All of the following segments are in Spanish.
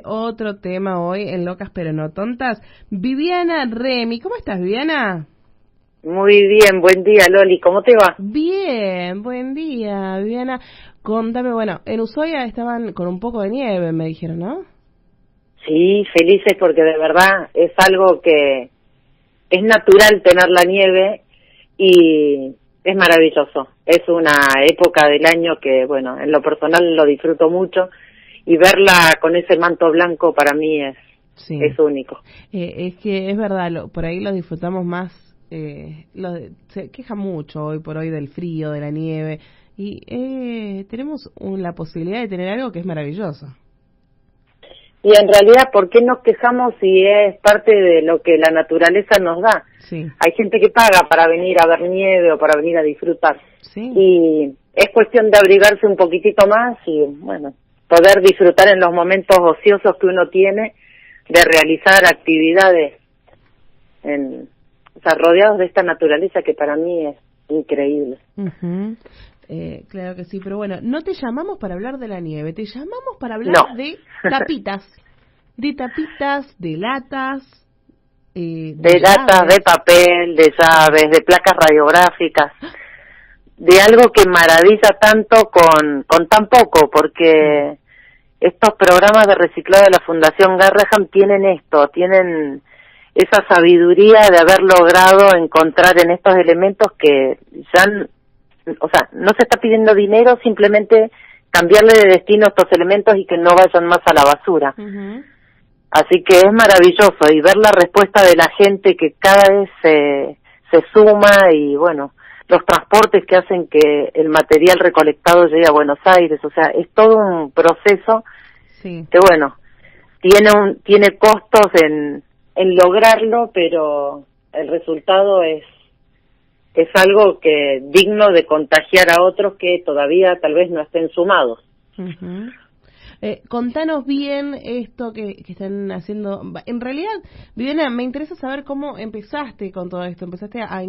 Otro tema hoy en Locas pero no tontas. Viviana Remy, ¿cómo estás, Viviana? Muy bien, buen día, Loli, ¿cómo te va? Bien, buen día, Viviana. Contame, bueno, en Ushuaia estaban con un poco de nieve, me dijeron, ¿no? Sí, felices porque de verdad es algo que es natural tener la nieve y es maravilloso. Es una época del año que, bueno, en lo personal lo disfruto mucho y verla con ese manto blanco para mí es único. Es que es verdad, por ahí lo disfrutamos más. Se queja mucho hoy por hoy del frío, de la nieve, y tenemos la posibilidad de tener algo que es maravilloso. Y en realidad, ¿por qué nos quejamos si es parte de lo que la naturaleza nos da? Sí. Hay gente que paga para venir a ver nieve o para venir a disfrutar. Sí. Y es cuestión de abrigarse un poquitito más y, bueno, poder disfrutar en los momentos ociosos que uno tiene de realizar actividades rodeados de esta naturaleza que para mí es increíble. Uh-huh. Claro que sí, pero bueno, no te llamamos para hablar de la nieve, te llamamos para hablar de tapitas, de latas, de latas, de papel, de llaves, de placas radiográficas, de algo que maravilla tanto con tan poco, porque estos programas de reciclado de la Fundación Garrahan tienen esa sabiduría de haber logrado encontrar en estos elementos que ya, no se está pidiendo dinero, simplemente cambiarle de destino a estos elementos y que no vayan más a la basura. Uh-huh. Así que es maravilloso y ver la respuesta de la gente que cada vez se suma y bueno, los transportes que hacen que el material recolectado llegue a Buenos Aires, es todo un proceso que bueno, tiene costos en lograrlo, pero el resultado es algo que digno de contagiar a otros que todavía tal vez no estén sumados. Uh-huh. Contanos bien esto que están haciendo. En realidad, Viviana, me interesa saber cómo empezaste con todo esto. Empezaste a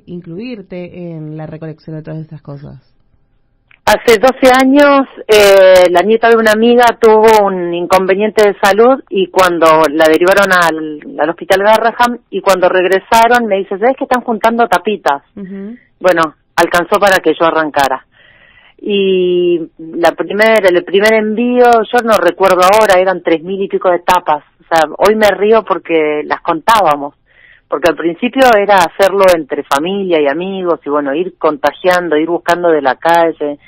incluirte en la recolección de todas estas cosas. Hace 12 años, la nieta de una amiga tuvo un inconveniente de salud y cuando la derivaron al hospital Garrahan y cuando regresaron me dice, ¿sabes que están juntando tapitas? Uh-huh. Bueno, alcanzó para que yo arrancara. Y el primer envío, yo no recuerdo ahora, eran 3,000 y pico de tapas. Hoy me río porque las contábamos. Porque al principio era hacerlo entre familia y amigos y bueno, ir contagiando, ir buscando de la calle.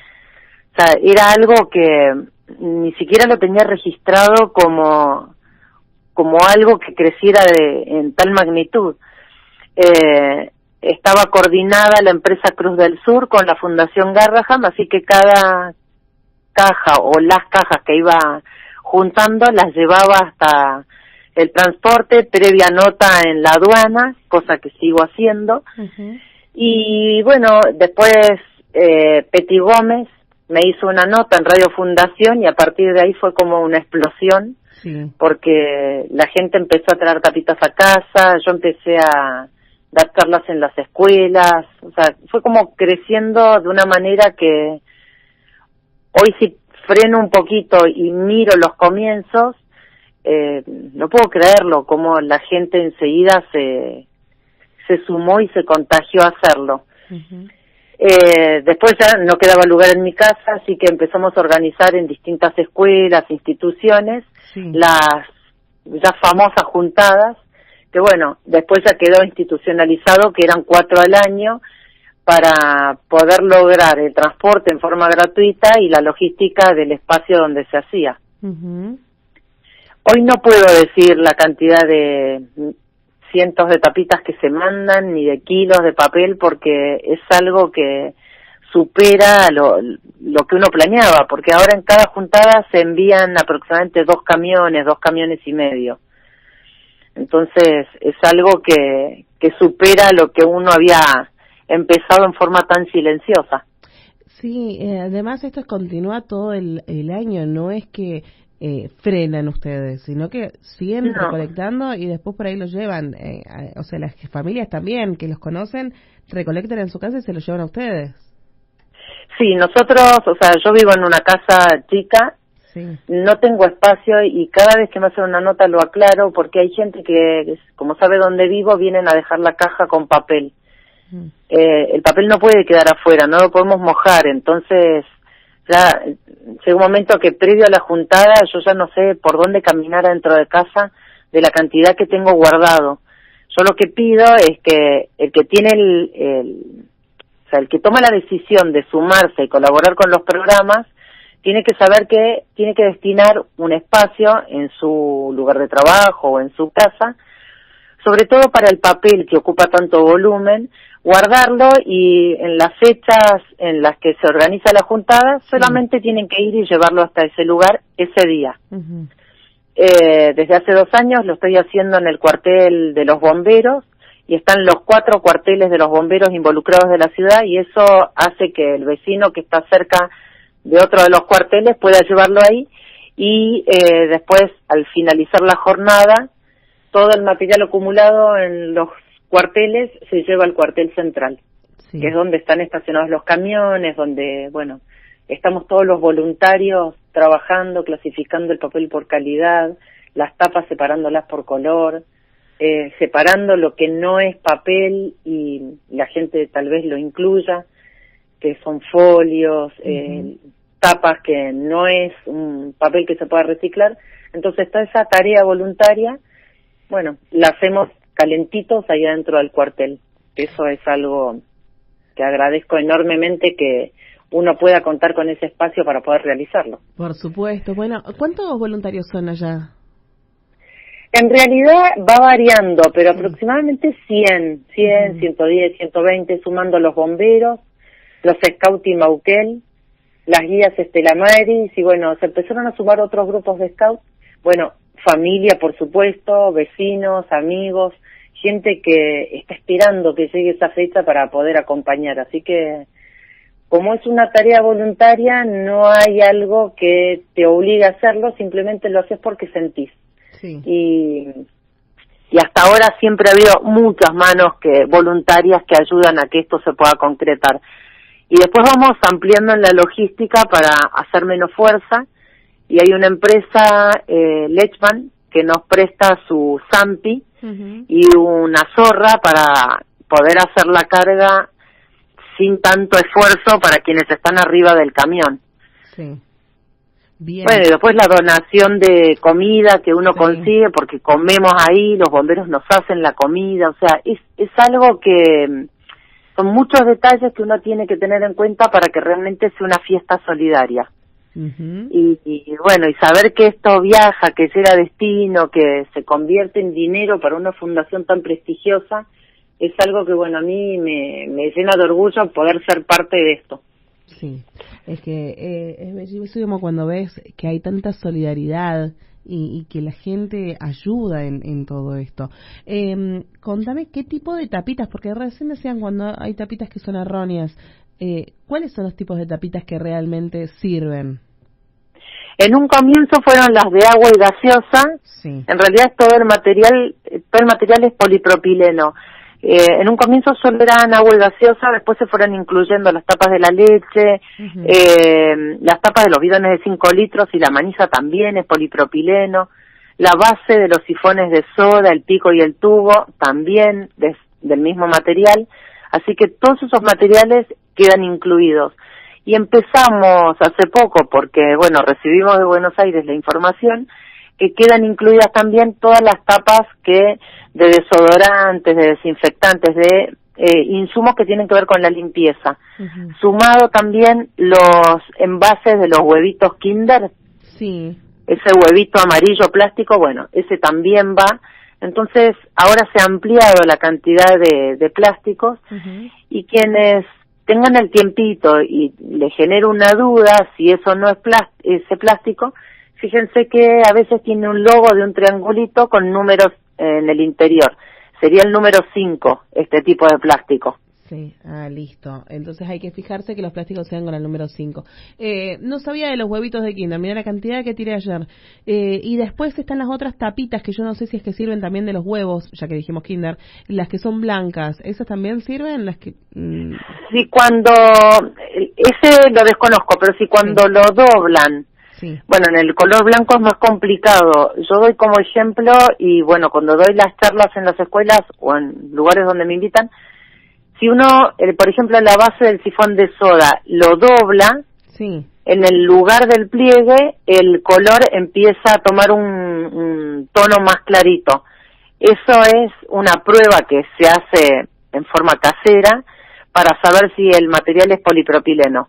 Era algo que ni siquiera lo tenía registrado como algo que creciera en tal magnitud. Estaba coordinada la empresa Cruz del Sur con la Fundación Garrahan, así que cada caja o las cajas que iba juntando las llevaba hasta el transporte, previa nota en la aduana, cosa que sigo haciendo. Uh-huh. Y bueno, después Peti Gómez me hizo una nota en Radio Fundación y a partir de ahí fue como una explosión, porque la gente empezó a traer tapitas a casa, yo empecé a dar charlas en las escuelas, fue como creciendo de una manera que hoy si freno un poquito y miro los comienzos, no puedo creerlo, como la gente enseguida se sumó y se contagió a hacerlo. Uh-huh. Después ya no quedaba lugar en mi casa, así que empezamos a organizar en distintas escuelas, instituciones, las ya famosas juntadas, que bueno, después ya quedó institucionalizado, que eran 4 al año, para poder lograr el transporte en forma gratuita y la logística del espacio donde se hacía. Uh-huh. Hoy no puedo decir la cantidad de cientos de tapitas que se mandan, ni de kilos de papel, porque es algo que supera lo que uno planeaba, porque ahora en cada juntada se envían aproximadamente 2 camiones y medio. Entonces es algo que supera lo que uno había empezado en forma tan silenciosa. Sí, además esto continúa todo el año, no es que frenan ustedes, sino que siguen recolectando y después por ahí lo llevan, las familias también que los conocen recolectan en su casa y se lo llevan a ustedes. Sí, nosotros, yo vivo en una casa chica Sí. No tengo espacio y cada vez que me hacen una nota lo aclaro porque hay gente que, como sabe dónde vivo, vienen a dejar la caja con papel. El papel no puede quedar afuera, no lo podemos mojar, entonces ya llega un momento que previo a la juntada yo ya no sé por dónde caminar adentro de casa de la cantidad que tengo guardado. Yo lo que pido es que el que tiene o sea, el que toma la decisión de sumarse y colaborar con los programas tiene que saber que tiene que destinar un espacio en su lugar de trabajo o en su casa, sobre todo para el papel que ocupa tanto volumen, guardarlo y en las fechas en las que se organiza la juntada solamente tienen que ir y llevarlo hasta ese lugar ese día. Desde hace 2 años lo estoy haciendo en el cuartel de los bomberos y están los 4 cuarteles de los bomberos involucrados de la ciudad y eso hace que el vecino que está cerca de otro de los cuarteles pueda llevarlo ahí y después al finalizar la jornada todo el material acumulado en los cuarteles se lleva al cuartel central, que es donde están estacionados los camiones, donde, bueno, estamos todos los voluntarios trabajando, clasificando el papel por calidad, las tapas separándolas por color, separando lo que no es papel y la gente tal vez lo incluya, que son folios, tapas que no es un papel que se pueda reciclar. Entonces está esa tarea voluntaria, bueno, la hacemos calentitos ahí adentro del cuartel. Eso es algo que agradezco enormemente que uno pueda contar con ese espacio para poder realizarlo. Por supuesto. Bueno, ¿cuántos voluntarios son allá? En realidad va variando, pero aproximadamente 100, 110, 120, sumando los bomberos, los Scouts y Mauquel, las guías Estela Maris, y bueno, se empezaron a sumar otros grupos de Scouts, bueno, familia por supuesto, vecinos, amigos, gente que está esperando que llegue esa fecha para poder acompañar, así que como es una tarea voluntaria, no hay algo que te obligue a hacerlo, simplemente lo haces porque sentís. Sí. Y hasta ahora siempre ha habido muchas manos voluntarias que ayudan a que esto se pueda concretar. Y después vamos ampliando en la logística para hacer menos fuerza, y hay una empresa, Lechman, que nos presta su Zampi y una zorra para poder hacer la carga sin tanto esfuerzo para quienes están arriba del camión. Sí. Bien. Bueno, y después la donación de comida que uno consigue, porque comemos ahí, los bomberos nos hacen la comida, o sea, es algo que son muchos detalles que uno tiene que tener en cuenta para que realmente sea una fiesta solidaria. Y bueno, y saber que esto viaja, que llega a destino, que se convierte en dinero para una fundación tan prestigiosa, es algo que, bueno, a mí me llena de orgullo poder ser parte de esto. Sí, es que es bellísimo cuando ves que hay tanta solidaridad y que la gente ayuda en todo esto. Contame qué tipo de tapitas, porque recién decían cuando hay tapitas que son erróneas, ¿cuáles son los tipos de tapitas que realmente sirven? En un comienzo fueron las de agua y gaseosa. Sí. En realidad todo el material es polipropileno. En un comienzo solo eran agua y gaseosa, después se fueron incluyendo las tapas de la leche, las tapas de los bidones de 5 litros y la manija también es polipropileno, la base de los sifones de soda, el pico y el tubo también del mismo material, así que todos esos materiales quedan incluidos. Y empezamos hace poco, porque bueno, recibimos de Buenos Aires la información, que quedan incluidas también todas las tapas de desodorantes, de desinfectantes, de insumos que tienen que ver con la limpieza. Sumado también los envases de los huevitos Kinder. Sí. Ese huevito amarillo plástico, bueno, ese también va. Entonces, ahora se ha ampliado la cantidad de plásticos y quienes tengan el tiempito y le genera una duda si eso no es ese plástico, fíjense que a veces tiene un logo de un triangulito con números en el interior. Sería el número 5, este tipo de plástico. Sí, listo. Entonces hay que fijarse que los plásticos sean con el número 5. No sabía de los huevitos de Kinder, mirá la cantidad que tiré ayer. Y después están las otras tapitas que yo no sé si es que sirven también de los huevos, ya que dijimos Kinder, las que son blancas. ¿Esas también sirven? Las que Sí, cuando... Ese lo desconozco, pero si cuando lo doblan Sí. Bueno, en el color blanco es más complicado. Yo doy como ejemplo, y bueno, cuando doy las charlas en las escuelas o en lugares donde me invitan, si uno, por ejemplo, la base del sifón de soda lo dobla, sí, en el lugar del pliegue el color empieza a tomar un tono más clarito. Eso es una prueba que se hace en forma casera para saber si el material es polipropileno.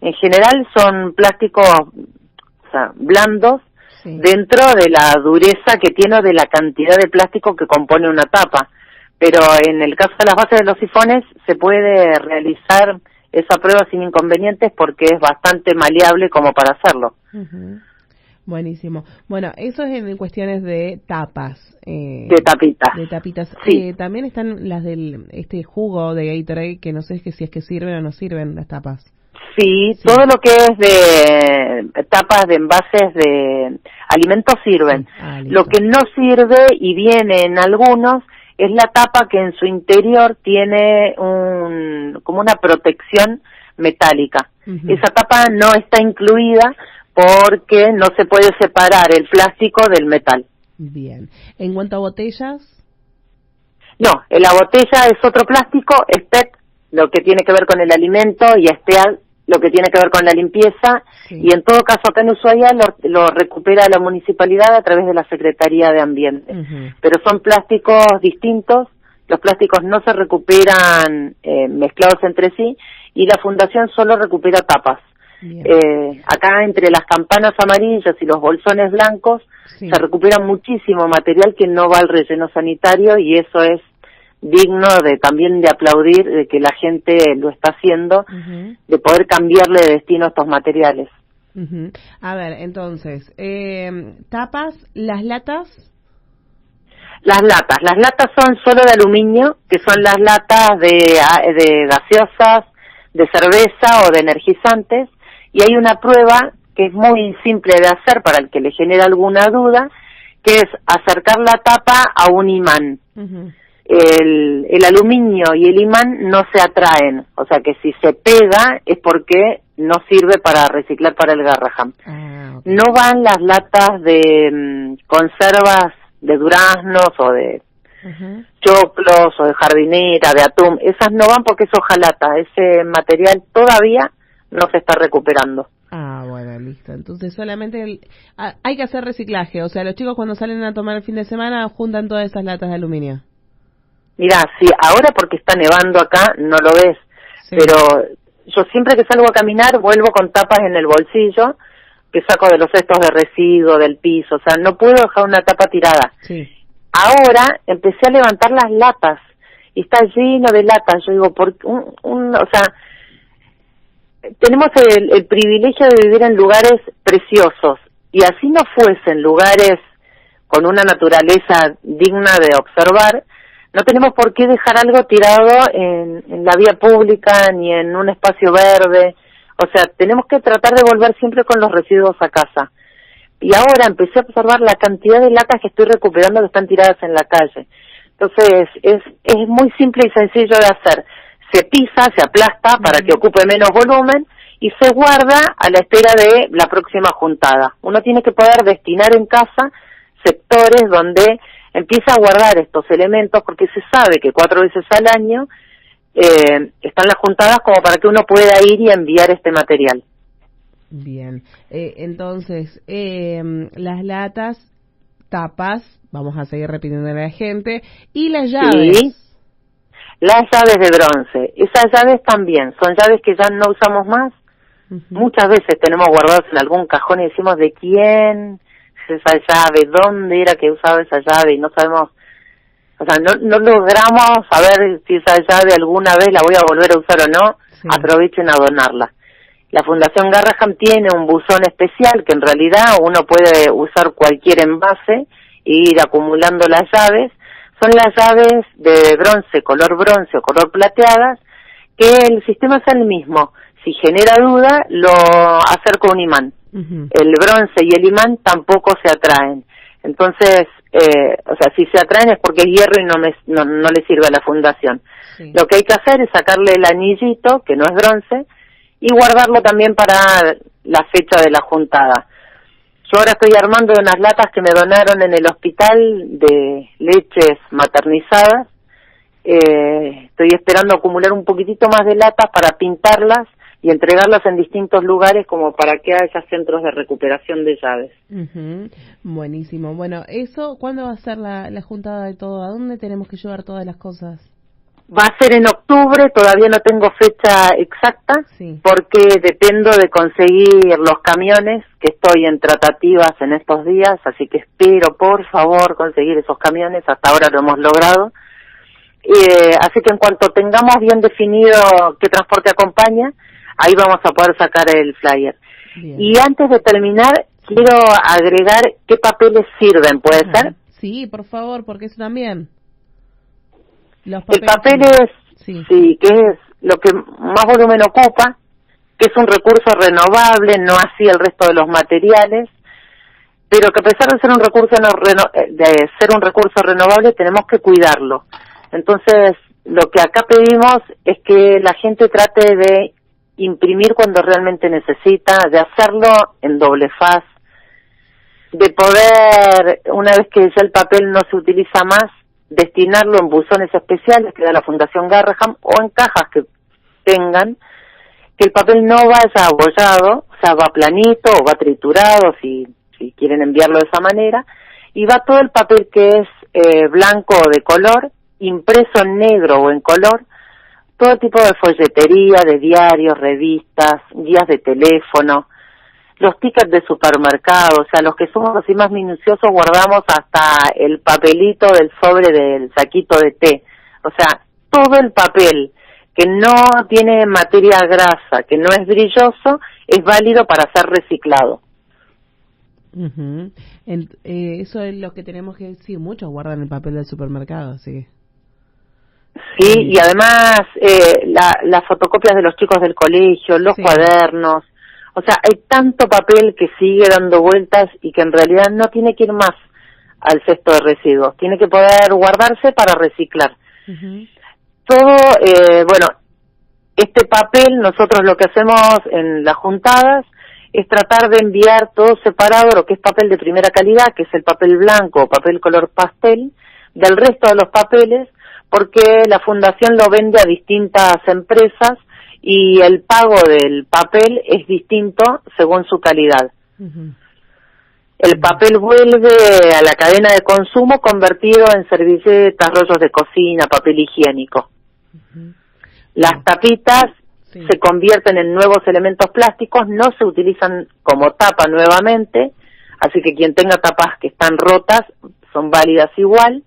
En general son plásticos, o sea, blandos, sí, dentro de la dureza que tiene o de la cantidad de plástico que compone una tapa. Pero en el caso de las bases de los sifones se puede realizar esa prueba sin inconvenientes porque es bastante maleable como para hacerlo. Uh-huh. Buenísimo. Bueno, eso es en cuestiones de tapas. De tapitas. De tapitas. Sí. También están las del jugo de Gatorade, que no sé si es que sirven o no sirven las tapas. Sí, sí, todo lo que es de tapas de envases de alimentos sirven. Lo que no sirve, y viene en algunos, es la tapa que en su interior tiene como una protección metálica. Uh-huh. Esa tapa no está incluida porque no se puede separar el plástico del metal. Bien. En cuanto a botellas. No, la botella es otro plástico, es PET, lo que tiene que ver con el alimento, y STEAL, lo que tiene que ver con la limpieza, sí. Y en todo caso acá en Ushuaia lo recupera la municipalidad a través de la Secretaría de Ambiente. Uh-huh. Pero son plásticos distintos, los plásticos no se recuperan mezclados entre sí, y la Fundación solo recupera tapas. Acá entre las campanas amarillas y los bolsones blancos, sí, se recupera muchísimo material que no va al relleno sanitario, y eso es digno de también de aplaudir, de que la gente lo está haciendo, uh-huh, de poder cambiarle de destino a estos materiales. Uh-huh. A ver, entonces, tapas, las latas. Las latas son solo de aluminio, que son las latas de gaseosas, de cerveza o de energizantes, y hay una prueba que es muy simple de hacer para el que le genera alguna duda, que es acercar la tapa a un imán. Uh-huh. El aluminio y el imán no se atraen, o sea que si se pega es porque no sirve para reciclar para el Garrahan. Okay. No van las latas de conservas de duraznos o de uh-huh, choclos o de jardinera, de atún, esas no van porque es hojalata, ese material todavía no se está recuperando. Ah, bueno, listo. Entonces solamente hay que hacer reciclaje, o sea, los chicos cuando salen a tomar el fin de semana juntan todas esas latas de aluminio. Mirá, sí, ahora porque está nevando acá no lo ves, sí, pero yo siempre que salgo a caminar vuelvo con tapas en el bolsillo que saco de los cestos de residuo, del piso, o sea, no puedo dejar una tapa tirada. Sí. Ahora empecé a levantar las latas y está lleno de latas. Yo digo, o sea, tenemos el privilegio de vivir en lugares preciosos, y así no fuesen lugares con una naturaleza digna de observar, no tenemos por qué dejar algo tirado en la vía pública ni en un espacio verde. O sea, tenemos que tratar de volver siempre con los residuos a casa. Y ahora empecé a observar la cantidad de latas que estoy recuperando que están tiradas en la calle. Entonces, es muy simple y sencillo de hacer. Se pisa, se aplasta para que ocupe menos volumen y se guarda a la espera de la próxima juntada. Uno tiene que poder destinar en casa sectores donde empieza a guardar estos elementos, porque se sabe que 4 veces al año están las juntadas como para que uno pueda ir y enviar este material. Bien, entonces, las latas, tapas, vamos a seguir repitiendo a la gente, y las llaves. Sí, las llaves de bronce, esas llaves también, son llaves que ya no usamos más. Uh-huh. Muchas veces tenemos guardadas en algún cajón y decimos, ¿de quién es esa llave? ¿Dónde era que usaba esa llave? Y no sabemos, o sea, no logramos saber si esa llave alguna vez la voy a volver a usar o no. Sí. Aprovechen a donarla. La Fundación Garrahan tiene un buzón especial que en realidad uno puede usar cualquier envase e ir acumulando las llaves. Son las llaves de bronce o color plateadas, que el sistema es el mismo. Si genera duda, lo acerco a un imán. Uh-huh. El bronce y el imán tampoco se atraen. Entonces, o sea, si se atraen es porque es hierro y no le sirve a la fundación. Sí. Lo que hay que hacer es sacarle el anillito, que no es bronce, y guardarlo también para la fecha de la juntada. Yo ahora estoy armando unas latas que me donaron en el hospital de leches maternizadas. Estoy esperando acumular un poquitito más de latas para pintarlas y entregarlas en distintos lugares como para que haya centros de recuperación de llaves. Buenísimo. Bueno, eso, ¿cuándo va a ser la juntada de todo? ¿A dónde tenemos que llevar todas las cosas? Va a ser en octubre, todavía no tengo fecha exacta, porque dependo de conseguir los camiones, que estoy en tratativas en estos días, así que espero, por favor, conseguir esos camiones, hasta ahora lo hemos logrado. Así que en cuanto tengamos bien definido qué transporte acompaña, ahí vamos a poder sacar el flyer. Bien. Y antes de terminar, quiero agregar qué papeles sirven, ¿puede ser? Sí, por favor, porque eso también. El papel es, sí, que es lo que más volumen ocupa, que es un recurso renovable, no así el resto de los materiales, pero que a pesar de ser un recurso renovable, tenemos que cuidarlo. Entonces, lo que acá pedimos es que la gente trate de imprimir cuando realmente necesita, de hacerlo en doble faz, de poder, una vez que ya el papel no se utiliza más, destinarlo en buzones especiales que da la Fundación Garraham o en cajas que tengan, que el papel no vaya abollado, o sea, va planito o va triturado si quieren enviarlo de esa manera, y va todo el papel que es blanco o de color, impreso en negro o en color, todo tipo de folletería, de diarios, revistas, guías de teléfono, los tickets de supermercado, o sea, los que somos así más minuciosos guardamos hasta el papelito del sobre del saquito de té. O sea, todo el papel que no tiene materia grasa, que no es brilloso, es válido para ser reciclado. Eso es lo que tenemos que decir, muchos guardan el papel del supermercado, sí. Sí, y además las fotocopias de los chicos del colegio, los cuadernos. O sea, hay tanto papel que sigue dando vueltas y que en realidad no tiene que ir más al cesto de residuos. Tiene que poder guardarse para reciclar. Todo, bueno, este papel, nosotros lo que hacemos en las juntadas es tratar de enviar todo separado, lo que es papel de primera calidad, que es el papel blanco o papel color pastel, del resto de los papeles, porque la fundación lo vende a distintas empresas y el pago del papel es distinto según su calidad. El papel vuelve a la cadena de consumo convertido en servilletas, rollos de cocina, papel higiénico. Las tapitas se convierten en nuevos elementos plásticos, no se utilizan como tapa nuevamente, así que quien tenga tapas que están rotas son válidas igual.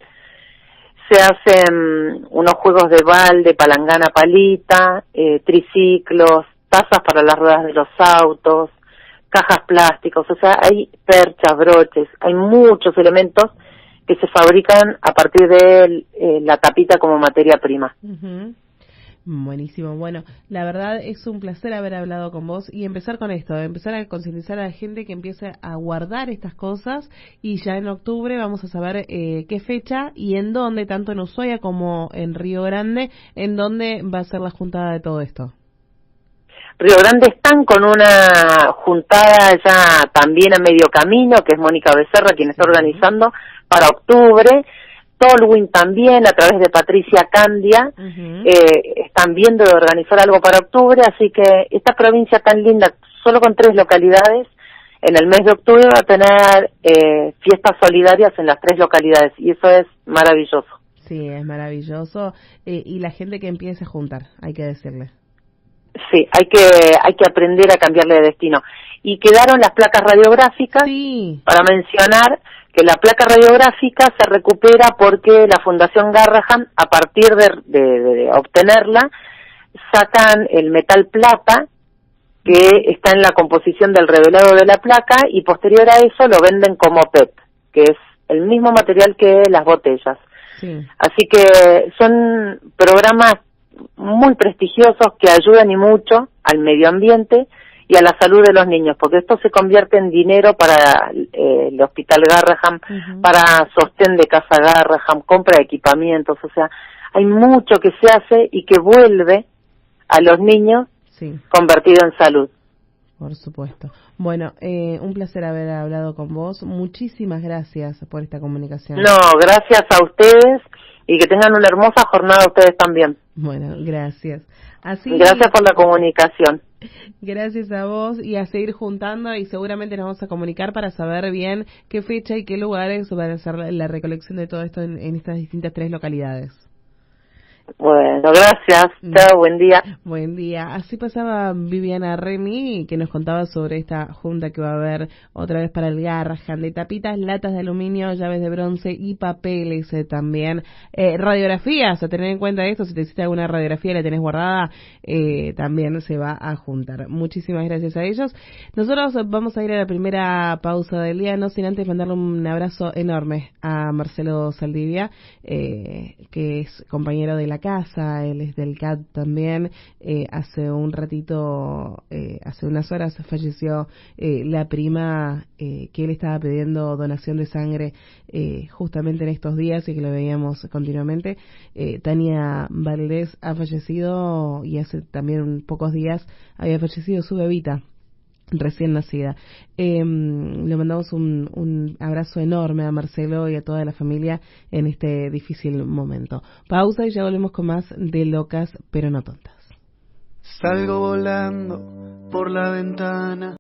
Se hacen unos juegos de balde, palangana, palita, triciclos, tazas para las ruedas de los autos, cajas plásticos, o sea, hay perchas, broches, hay muchos elementos que se fabrican a partir de la tapita como materia prima. Buenísimo. Bueno, la verdad es un placer haber hablado con vos y empezar con esto, empezar a concientizar a la gente que empiece a guardar estas cosas, y ya en octubre vamos a saber qué fecha y en dónde, tanto en Ushuaia como en Río Grande, en dónde va a ser la juntada de todo esto. Río Grande están con una juntada ya también a medio camino, que es Mónica Becerra quien está organizando para octubre. Tolwyn también, a través de Patricia Candia, están viendo de organizar algo para octubre, así que esta provincia tan linda, solo con 3 localidades, en el mes de octubre va a tener fiestas solidarias en las 3 localidades, y eso es maravilloso. Sí, es maravilloso, y la gente que empiece a juntar, hay que decirle. Sí, hay que aprender a cambiarle de destino. Y quedaron las placas radiográficas, para mencionar que la placa radiográfica se recupera porque la Fundación Garraham, a partir de obtenerla, sacan el metal plata, que está en la composición del revelado de la placa, y posterior a eso lo venden como PET, que es el mismo material que las botellas. Así que son programas muy prestigiosos que ayudan y mucho al medio ambiente y a la salud de los niños, porque esto se convierte en dinero para el Hospital Garraham, para sostén de Casa Garraham, compra de equipamientos, o sea, hay mucho que se hace y que vuelve a los niños convertido en salud. Por supuesto. Bueno, un placer haber hablado con vos. Muchísimas gracias por esta comunicación. No, gracias a ustedes y que tengan una hermosa jornada ustedes también. Bueno, gracias. Así, gracias por la comunicación. Gracias a vos y a seguir juntando y seguramente nos vamos a comunicar para saber bien qué fecha y qué lugares van a hacer la recolección de todo esto en estas distintas 3 localidades. Bueno, gracias. Chao, buen día. Buen día. Así pasaba Viviana Remy, que nos contaba sobre esta junta que va a haber otra vez para el Garrahan, de tapitas, latas de aluminio, llaves de bronce y papeles también. Radiografías, a tener en cuenta esto, si te hiciste alguna radiografía y la tenés guardada, también se va a juntar. Muchísimas gracias a ellos. Nosotros vamos a ir a la primera pausa del día, no sin antes mandarle un abrazo enorme a Marcelo Saldivia, que es compañero de la casa, él es del CAT también. Hace un ratito, hace unas horas falleció la prima que él estaba pidiendo donación de sangre justamente en estos días y que lo veíamos continuamente. Tania Valdés ha fallecido y hace también pocos días había fallecido su bebita recién nacida. Le mandamos un abrazo enorme a Marcelo y a toda la familia en este difícil momento. Pausa y ya volvemos con más de Locas pero no tontas. Salgo volando por la ventana.